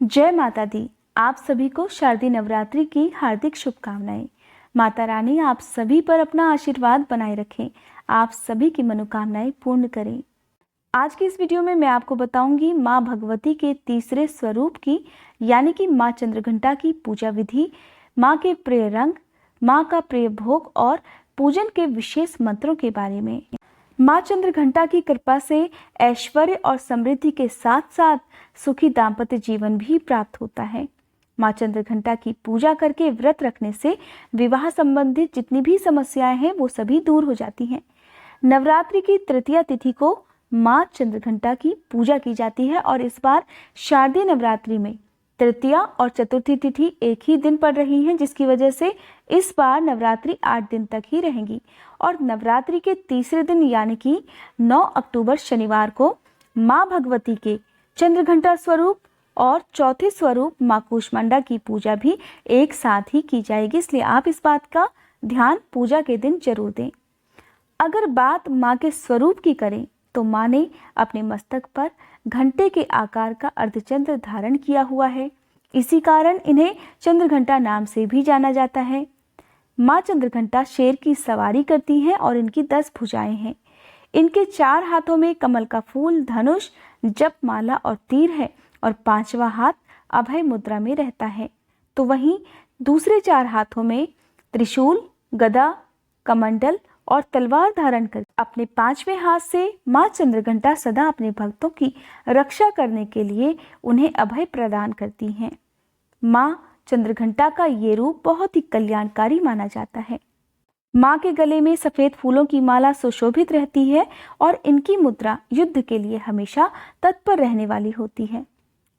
जय माता दी। आप सभी को शारदीय नवरात्रि की हार्दिक शुभकामनाएं। माता रानी आप सभी पर अपना आशीर्वाद बनाए रखें, आप सभी की मनोकामनाएं पूर्ण करें। आज की इस वीडियो में मैं आपको बताऊंगी माँ भगवती के तीसरे स्वरूप की यानी कि माँ चंद्रघंटा की पूजा विधि, माँ के प्रिय रंग, माँ का प्रिय भोग और पूजन के विशेष मंत्रों के बारे में। माँ चंद्रघंटा की कृपा से ऐश्वर्य और समृद्धि के साथ साथ सुखी दाम्पत्य जीवन भी प्राप्त होता है। माँ चंद्रघंटा की पूजा करके व्रत रखने से विवाह संबंधित जितनी भी समस्याएं हैं वो सभी दूर हो जाती हैं। नवरात्रि की तृतीया तिथि को माँ चंद्रघंटा की पूजा की जाती है और इस बार शारदीय नवरात्रि में तृतीया और चतुर्थी तिथि एक ही दिन पड़ रही हैं, जिसकी वजह से इस बार नवरात्रि 8 दिन तक ही रहेंगी और नवरात्रि के तीसरे दिन यानी कि 9 अक्टूबर शनिवार को माँ भगवती के चंद्रघंटा स्वरूप और चौथे स्वरूप माँ कूष्मांडा की पूजा भी एक साथ ही की जाएगी, इसलिए आप इस बात का ध्यान पूजा के दिन जरूर दें। अगर बात माँ के स्वरूप की करें तो माँ ने अपने मस्तक पर घंटे के आकार का अर्धचंद्र धारण किया हुआ है, इसी कारण इन्हें चंद्रघंटा नाम से भी जाना जाता है। माँ चंद्रघंटा शेर की सवारी करती हैं और इनकी 10 भुजाएं हैं। इनके 4 हाथों में कमल का फूल, धनुष, जपमाला और तीर है और 5वां हाथ अभय मुद्रा में रहता है, तो वहीं दूसरे 4 हाथों में त्रिशूल, गदा, कमंडल और तलवार धारण कर अपने 5वें हाथ से माँ चंद्रघंटा सदा अपने भक्तों की रक्षा करने के लिए उन्हें अभय प्रदान करती हैं। माँ चंद्रघंटा का ये रूप बहुत ही कल्याणकारी माना जाता है। माँ के गले में सफेद फूलों की माला सुशोभित रहती है और इनकी मुद्रा युद्ध के लिए हमेशा तत्पर रहने वाली होती है।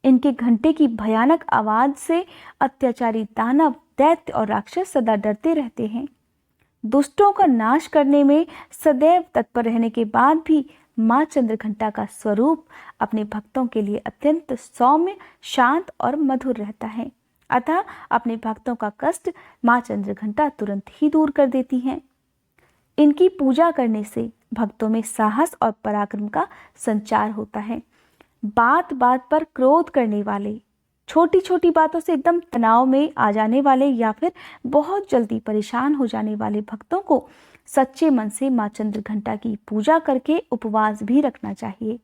इनके घंटे की भयानक आवाज से अत्याचारी दानव, दैत्य और राक्षस सदा डरते रहते हैं। दुष्टों का नाश करने में सदैव तत्पर रहने के बाद भी माँ चंद्रघंटा का स्वरूप अपने भक्तों के लिए अत्यंत सौम्य, शांत और मधुर रहता है, अतः अपने भक्तों का कष्ट माँ चंद्रघंटा तुरंत ही दूर कर देती हैं। इनकी पूजा करने से भक्तों में साहस और पराक्रम का संचार होता है। बात बात पर क्रोध करने वाले, छोटी छोटी बातों से एकदम तनाव में आ जाने वाले या फिर बहुत जल्दी परेशान हो जाने वाले भक्तों को सच्चे मन से माँ चंद्रघंटा की पूजा करके उपवास भी रखना चाहिए।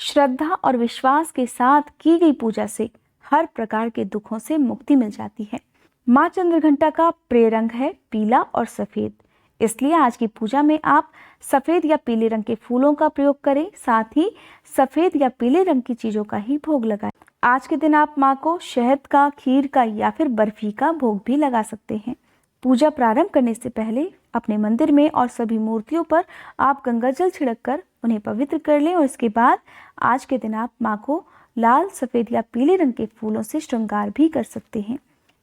श्रद्धा और विश्वास के साथ की गई पूजा से हर प्रकार के दुखों से मुक्ति मिल जाती है। माँ चंद्रघंटा का प्रिय रंग है पीला और सफेद, इसलिए आज की पूजा में आप सफेद या पीले रंग के फूलों का प्रयोग करें, साथ ही सफेद या पीले रंग की चीजों का ही भोग लगाएं। आज के दिन आप माँ को शहद का, खीर का या फिर बर्फी का भोग भी लगा सकते हैं। पूजा प्रारंभ करने से पहले अपने मंदिर में और सभी मूर्तियों पर आप गंगाजल छिड़ककर उन्हें पवित्र कर लें और इसके बाद आज के दिन आप माँ को लाल, सफेद या पीले रंग के फूलों से श्रृंगार भी कर सकते हैं।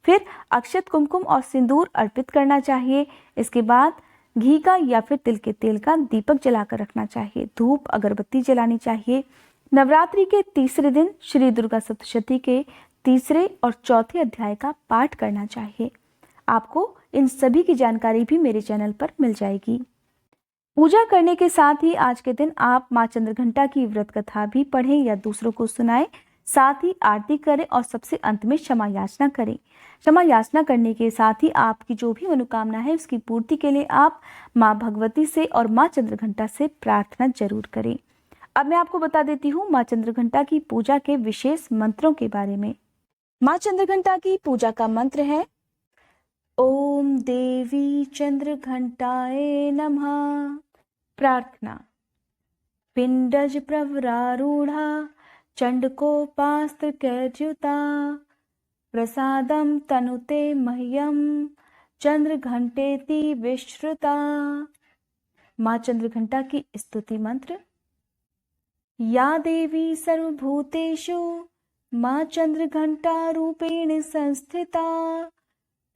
फिर अक्षत, कुमकुम और सिंदूर अर्पित करना चाहिए। इसके बाद घी का या फिर तिल के तेल का दीपक जलाकर रखना चाहिए। धूप, अगरबत्ती जलानी चाहिए। नवरात्रि के तीसरे दिन श्री दुर्गा सप्तशती के तीसरे और चौथे अध्याय का पाठ करना चाहिए। आपको इन सभी की जानकारी भी मेरे चैनल पर मिल जाएगी। पूजा करने के साथ ही आज के दिन आप माँ चंद्रघंटा की व्रत कथा भी पढ़ें या दूसरों को सुनाएं, साथ ही आरती करें और सबसे अंत में क्षमा याचना करें। क्षमा याचना करने के साथ ही आपकी जो भी मनोकामना है उसकी पूर्ति के लिए आप माँ भगवती से और माँ चंद्रघंटा से प्रार्थना जरूर करें। अब मैं आपको बता देती हूँ माँ चंद्रघंटा की पूजा के विशेष मंत्रों के बारे में। माँ चंद्रघंटा की पूजा का मंत्र है ओम देवी चंद्रघंटाए नमः। प्रार्थना। पिंडज प्रवरारूढ़ा चंडकोपास्त्र कैर्युता प्रसादम तनुते मह्यम चंद्रघंटेति विश्रुता। माँ चंद्रघंटा की स्तुति मंत्र। या देवी सर्वभूतेषु माँ चंद्रघंटा रूपेण संस्थिता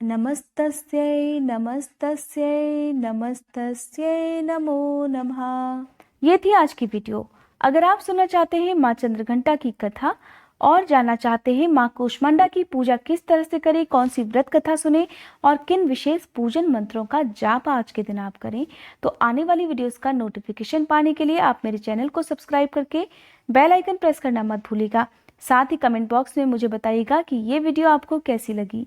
नमस्तस्यै नमस्तस्यै नमस्तस्यै नमो नमः। ये थी आज की वीडियो। अगर आप सुनना चाहते हैं माँ चंद्रघंटा की कथा और जानना चाहते हैं माँ कूष्मांडा की पूजा किस तरह से करें, कौन सी व्रत कथा सुने और किन विशेष पूजन मंत्रों का जाप आज के दिन आप करें, तो आने वाली वीडियोस का नोटिफिकेशन पाने के लिए आप मेरे चैनल को सब्सक्राइब करके बेल आइकन प्रेस करना मत भूलिएगा। साथ ही कमेंट बॉक्स में मुझे बताइएगा कि ये वीडियो आपको कैसी लगी।